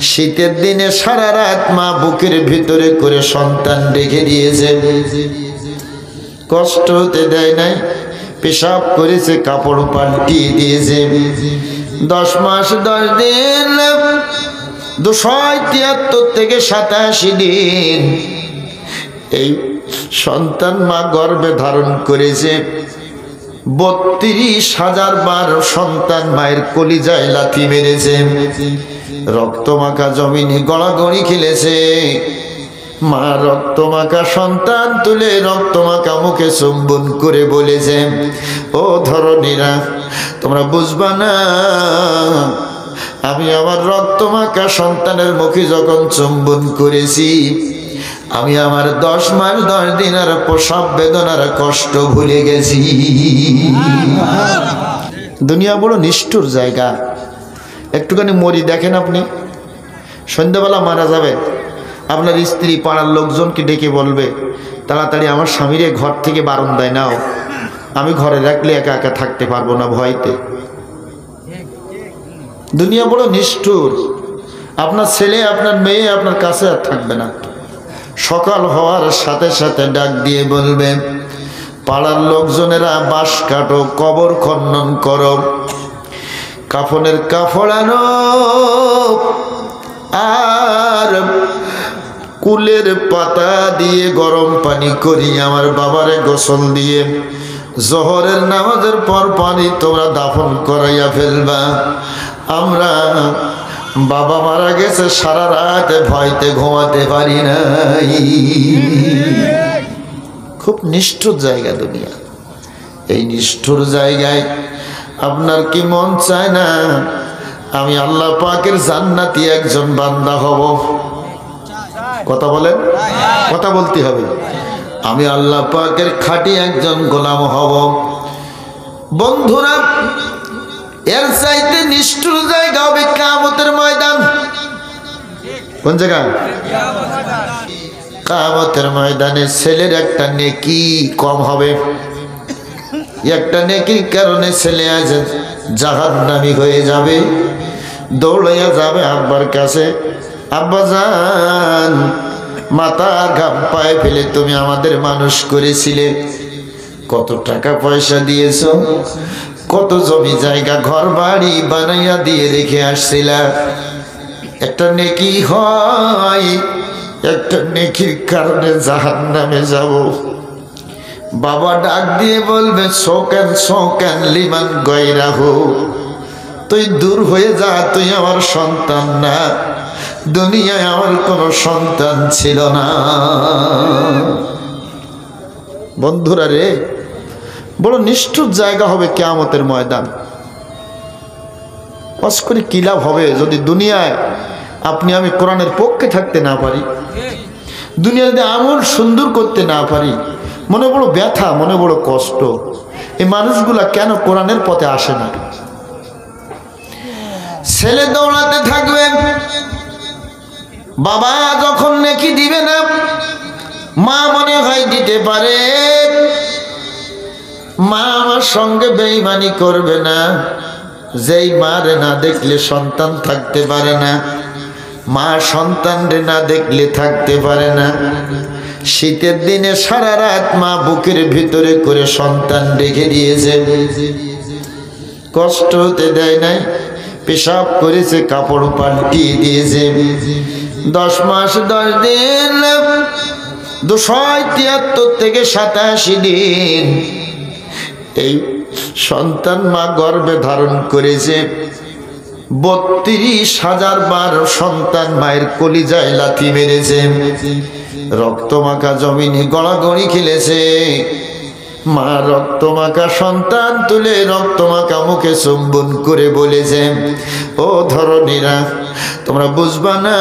শীতের দিনে সারা রাত মা বুকের ভিতরে করে সন্তান রেখে দিয়েছে, কষ্ট হতে দেয় নাই, পেশাব করেছে, কাপড় পাল্টিয়ে দিয়েছে। 10 মাস 10 দিন 273 থেকে 87 দিন এই সন্তান মা গর্ভে ধারণ করেছে। 32,000 বার সন্তান মায়ের কলিজায় লাথি মেরেছে, রক্তমাখা জমিনে গড়াগড়ি খেলেছে। মা রক্তমাখা সন্তান তুলে রক্তমাখা মুখে চুম্বন করে বলেছে, ও ধরনীরা, তোমরা বুঝবা না, আমি আমার রক্তমাখা সন্তানের মুখে যখন চুম্বন করেছি, আমি আমার 10 মাস 10 দিনের প্রসব বেদনার কষ্ট ভুলে গেছি। দুনিয়া বড় নিষ্ঠুর জায়গা। একটুখানি মরি দেখেন, আপনি সন্ধ্যাবেলা মারা যাবেন, আপনার স্ত্রী পাড়ার লোকজনকে ডেকে বলবে, তাড়াতাড়ি আমার স্বামীরে ঘর থেকে বারান্দায় নাও, আমি ঘরে রাখলে একা একা থাকতে পারবো না ভয়তে। দুনিয়া বড় নিষ্ঠুর। আপনার ছেলে আপনার মেয়ে আপনার কাছে আর থাকবে না। সকাল হওয়ার সাথে সাথে ডাক দিয়ে বলবে, পাড়ার লোকজনেরা বাঁশ কাটো, কবর খনন করো, কাফনের কাপড় আনো, আর কুলের পাতা দিয়ে গরম পানি করি আমার বাবারে গোসল দিয়ে জোহরের নামাজের পর পানি তোমরা দাফন করাইয়া ফেলবা। আমরা বাবা মারা গেছে, সারা রাত ভয়তে ঘুমাতে পারি নাই। খুব নিষ্ঠুর জায়গা দুনিয়া। এই নিষ্ঠুর জায়গায় আপনার কি মন চায় না আমি আল্লাহ পাকের জান্নাতি একজন বান্দা হব? কথা বলেন, কথা বলতে হবে। আমি আল্লাহ পাকের খাঁটি একজন গোলাম হব। বন্ধুরা, এর চাইতে নিষ্ঠুর জায়গা হবে কিয়ামতের ময়দান। কোন জায়গা? কিয়ামতের ময়দানে ছেলের একটা নেকি কম হবে। একটা নেকির কারণে ছেলে আজ জাহান্নামী হয়ে যাবে, দৌড়াইয়া যাবে আব্বার কাছে, আব্বা জান, মাথার ঘাম পায়ে ফেলে তুমি আমাদের মানুষ করেছিলে, কত টাকা পয়সা দিয়েছো, কত জমি জায়গা ঘর বাড়ি বানাইয়া দিয়ে রেখে আসছিলা। একটা নেকি হয়, একটা নেকির কারণে জাহান্নামে যাব। বাবা ডাক দিয়ে বলবে, শোকেন শোকেন লিমান গয়রাহু, তুই দূর হয়ে যা, তুই আমার সন্তান না, দুনিয়ায় আমার কোনো সন্তান ছিল না। বন্ধুরা রে, বড় নিষ্ঠুর জায়গা হবে কিয়ামতের ময়দান। ওয়াজ করে কি লাভ হবে যদি দুনিয়ায় আপনি আমি কোরআনের পক্ষে থাকতে না পারি, দুনিয়া যদি আমল সুন্দর করতে না পারি? মনে বড় ব্যথা, মনে বড় কষ্ট। এই মানুষগুলা কেন কোরআনের পথে আসে না? ছেলে দৌড়াতে থাকবে, বাবা যখন নেকি দিবে না, মা মনে হয় দিতে পারে, মা আমার সঙ্গে বেঈমানি করবে না। যেই মারে না দেখলে সন্তান থাকতে পারে না, মা সন্তানরে না দেখলে থাকতে পারে না। শীতের দিনে সারা রাত মা বুকের ভিতরে করে সন্তান রেখে দিয়েছে, কষ্ট হতে দেয় নাই, পেশাব করেছে, কাপড় পাল্টিয়ে দিয়েছে। 10 মাস 10 দিন 273 থেকে 87 দিন এই সন্তান মা গর্ভে ধারণ করেছে। 32,000 বার সন্তান মায়ের কলিজায় লাথি মেরেছে, রক্তমাখা জমিনে গড়াগড়ি খেলেছে। মা রক্তমাখা সন্তান তুলে রক্তমাখা মুখে চুম্বন করে বলেছে, ও ধরনীরা, তোমরা বুঝবা না,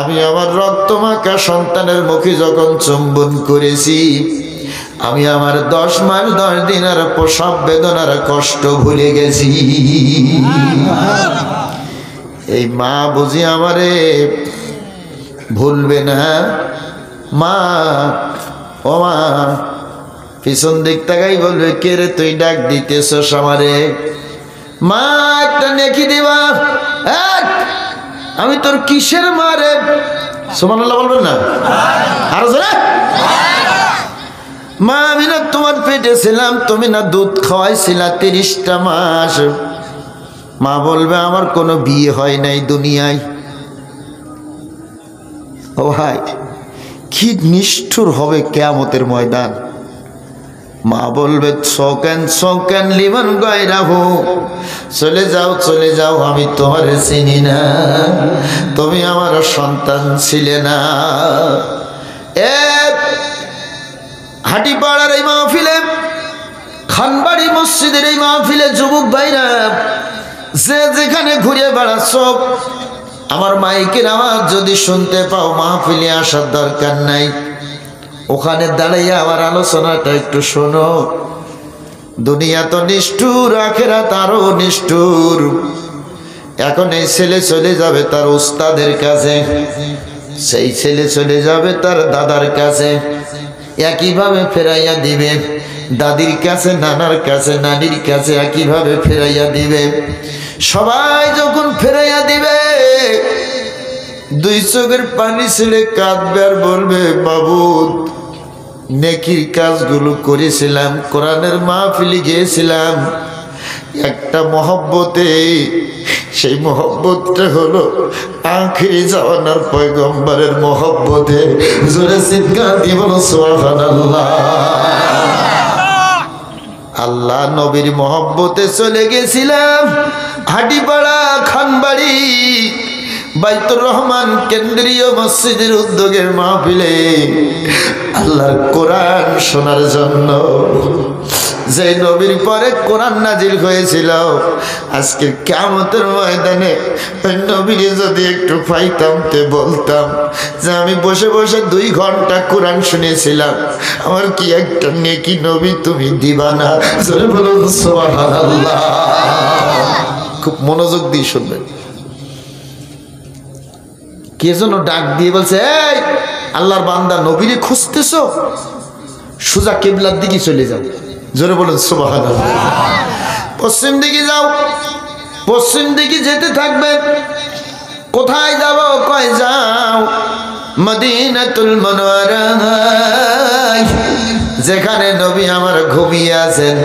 আমি আমার রক্তমাখা সন্তানের মুখে যখন চুম্বন করেছি, আমি আমার 10 মাস 10 দিনের প্রসব বেদনার কষ্ট ভুলে গেছি। এই মা বুঝি আমারে ভুলবে না? মা, ও মা, পিছন দিক তাকাই বলবে, কে রে তুই ডাক দিতেছস আমারে? মা একটা নেকি দিবা। এই, আমি তোর কিসের মারে? সুবহানাল্লাহ বলবেন না? আর জোরে। মা আমি না তোমার পেটে ছিলাম, তুমি না দুধ খাওয়াইছিলা 30টা মাস। মা বলবে আমার কোনো বিয়ে হয় নাই দুনিয়ায়। ও ভাই, কি নিষ্ঠুর হবে কিয়ামতের ময়দান। মা বলবে সৌকেন লিমন গায়রাহু, চলে যাও, আমি তোমার চিনি না, তুমি আমার সন্তান ছিলে না। এক হাটিপাড়ার এই মাহফিলে, খানবাড়ি মসজিদের এই মাহফিলে যুবক ভাইরা যে যেখানে ঘুরে বেড়াচ্ছ, আমার মাইকের আওয়াজ যদি শুনতে পাও, মাহফিলে আসার দরকার নাই, ওখানে দাঁড়াইয়া আমার আলোচনাটা একটু শোনো। দুনিয়া তো নিষ্ঠুর, আখিরাত আরো নিষ্ঠুর। এখন এই ছেলে চলে যাবে তার উস্তাদের কাছে, সেই ছেলে চলে যাবে তার দাদার কাছে, একইভাবে ফেরাইয়া দিবে। দাদির কাছে, নানার কাছে, নানির কাছে একইভাবে ফেরাইয়া দিবে। সবাই যখন ফেরাইয়া দিবে, দুই চোখের পানি ছেলে কাঁদবে আর বলবে, বাবুদ নেকির কাজগুলো করেছিলাম, কোরআনের মাহফিলে গিয়েছিলাম একটা মহব্বতে, সেই মহব্বতটা হলো আখিরি জামানার পয়গম্বরের মহব্বতে। জোরে চিৎকার দিয়ে বলো সুবহানাল্লাহ। আল্লাহ নবীর মহব্বতে চলে গেছিলাম হাটিপাড়া খানবাড়ি বাইতুর রহমান কেন্দ্রীয় মসজিদের উদ্যোগের মাহফিলে আল্লাহর কোরআন শোনার জন্য। যে নবীর পরে কোরআন নাজিল হয়েছিল, আজকে কিয়ামতের ময়দানে ওই নবীর যদি একটু পাইতাম তে বলতাম যে আমি বসে বসে 2 ঘন্টা কোরআন শুনেছিলাম, আমার কি একটা নেকি নবী তুমি দিবা না? জোরে বলুন সুবহানাল্লাহ। খুব মনোযোগ দিয়ে শুনবেন। কে যেন ডাক দিয়ে বলছে, এই আল্লাহর বান্দা নবীরে খুঁজতেছো, সোজা কিবলার দিকে চলে যাও। জোরে বলুন সুবহানাল্লাহ। পশ্চিম দিকে যাও, পশ্চিম দিকে যেতে থাকবে। কোথায় যাব? কয় যাও মদিনাতুল মুনাওয়ারা, যেখানে নবী আমার ঘুমিয়ে আছেন,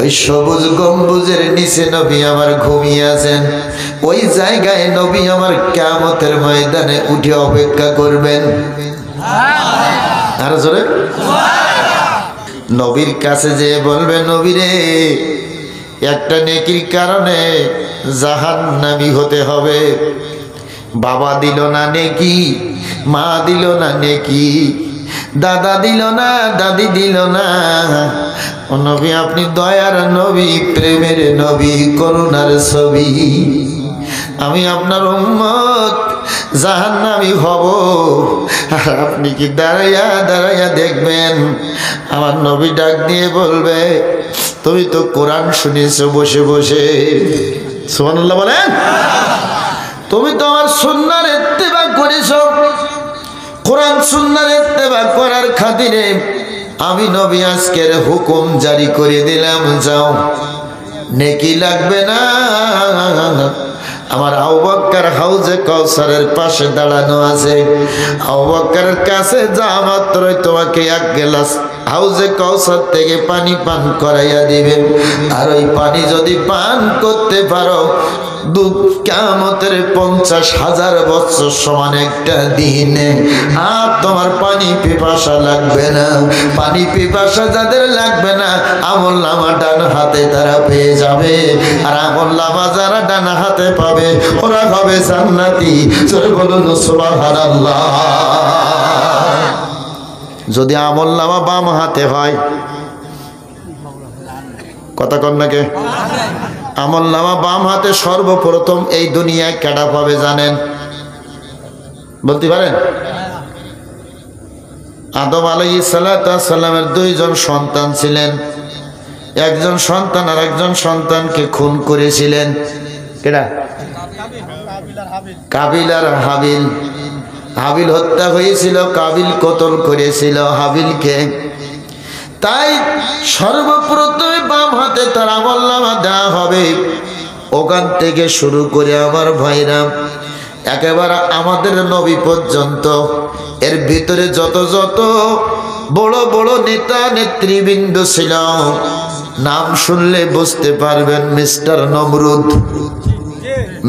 ওই সবুজ গম্বুজের নিচে নবী আমার ঘুমিয়ে আছেন। ওই জায়গায় নবী আমার কিয়ামতের ময়দানে উঠে অপেক্ষা করবেন। আর জোরে নবীর কাছে যে বলবে, নবীরে একটা নেকির কারণে জাহান্নামী হতে হবে। বাবা দিল না নেকি, মা দিল না নেকি, দাদা দিল না, দাদি দিল না। ও নবী আপনি দয়ার নবী, প্রেমের নবী, করুণার ছবি। আমি আপনার উম্মত, জাহান্নামী হব, আর আপনি কি দাঁড়াইয়া দাঁড়াইয়া দেখবেন? আমার নবী ডাক দিয়ে বলবে, তুমি তো কোরআন শুনেছো বসে বসে। সুবহানাল্লাহ বলেন। তুমি তো আমার সুন্নাহর ইত্তেবা করেছো। কোরআন সুন্নাহর ইত্তেবা করার খাতিরে আমি নবী আজকের হুকুম জারি করে দিলাম, যাও, নেকি লাগবে না। আমার আবু বকর হাউজে কাউসারের পাশে দাঁড়ানো আছে, আবু বকরের কাছে যা মাত্রই তোমাকে 1 গ্লাস হাউজে কাউসার থেকে পানি পান করাইয়া দিবে। আর ওই পানি যদি পান করতে পারো, কিয়ামতের 50,000 বছর সমান একটা দিনে আর তোমার পানি পিপাসা লাগবে না। পানি পিপাসা যাদের লাগবে না, আমলনামা ডান হাতে তারা পেয়ে যাবে। আর আমলনামা যারা ডান হাতে পাবে, ওরা হবে জান্নাতি। জোরে বলুন সুবহানাল্লাহ। যদি আমলনামা বাম হাতে হয়, কথা কন নাকি? আমলনামা বাম হাতে সর্বপ্রথম এই দুনিয়ায় কেডা পাবে জানেন? বলতে পারেন? আদম আলাইহিস সালামের 2 জন সন্তান ছিলেন। একজন সন্তান আর একজন সন্তানকে খুন করেছিলেন। কেডা? কাবিল আর হাবিল। হাবিল হত্যা হয়েছিল, কাবিল কতল করেছিল হাবিলকে। তাই সর্বপ্রথমে বাম হাতে তার আমলনামা দেওয়া হবে। ওখান থেকে শুরু করে আমার ভাইরা একেবারে আমাদের নবী পর্যন্ত, এর ভিতরে যত যত বড় বড় নেতা নেতৃবৃন্দ ছিল, নাম শুনলে বুঝতে পারবেন মিস্টার নমরুদ,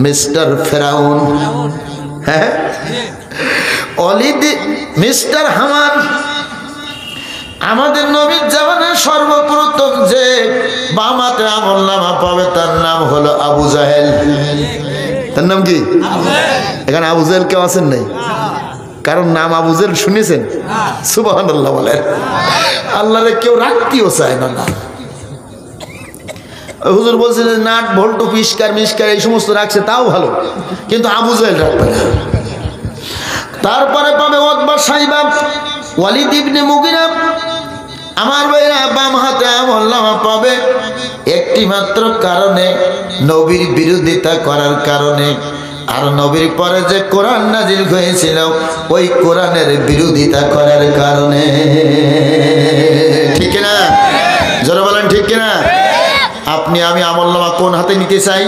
মিস্টার ফেরাউন, হ্যাঁ, অলিদ, মিস্টার হামান। আমাদের নবীর জামানায় সর্বপ্রথম যে বামাতে আমলনামা পাবে তার নাম হলো আবু জাহেল। তার নাম কি? এখানে আবু জাহেল কেউ আছেন নাই? কারণ নাম আবু জাহেল শুনেছেন? সুবহানাল্লাহ বলেন। আল্লাহরে কেউ রাখতেও চায় না। হুজুর বলছিলেন নাট ভল্টু পিস্কার মিস্কার এই সমস্ত রাখছে তাও ভালো, কিন্তু আবু জাহেল রাখবে না। তারপরে পাবে উতবা, সাইবা, ওয়ালিদ ইবনে মুগিরা। আমার ভাইরা বাম হাতে আমলনামা পাবে একটি মাত্র কারণে, নবীর বিরোধিতা করার কারণে। আর নবীর পরে যে কোরআন নাজিল হয়েছিল ওই কোরআনের বিরোধিতা করার কারণে। ঠিক কিনা? জোরে বলেন ঠিক কিনা? আপনি আমি আমলনামা কোন হাতে নিতে চাই?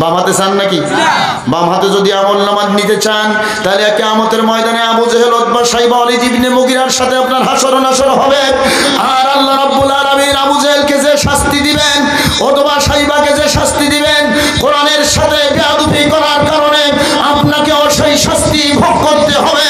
বাম হাতে চান নাকি? বাম হাতে যদি আমলনামা নিতে চান তাহলে কিয়ামতের ময়দানে আবু জেহেল, উতবা, সাইবা, ওয়ালিদ ইবনে মুগিরার সাথে আপনার হাসর নাসর হবে। আর আল্লাহ রাব্বুল আলামিন আবু জেহেলকে যে শাস্তি দিবেন, উতবা সাইবাকে যে শাস্তি দিবেন, কোরআনের সাথে বেয়াদবি করার কারণে আপনাকেও সেই শাস্তি ভোগ করতে হবে।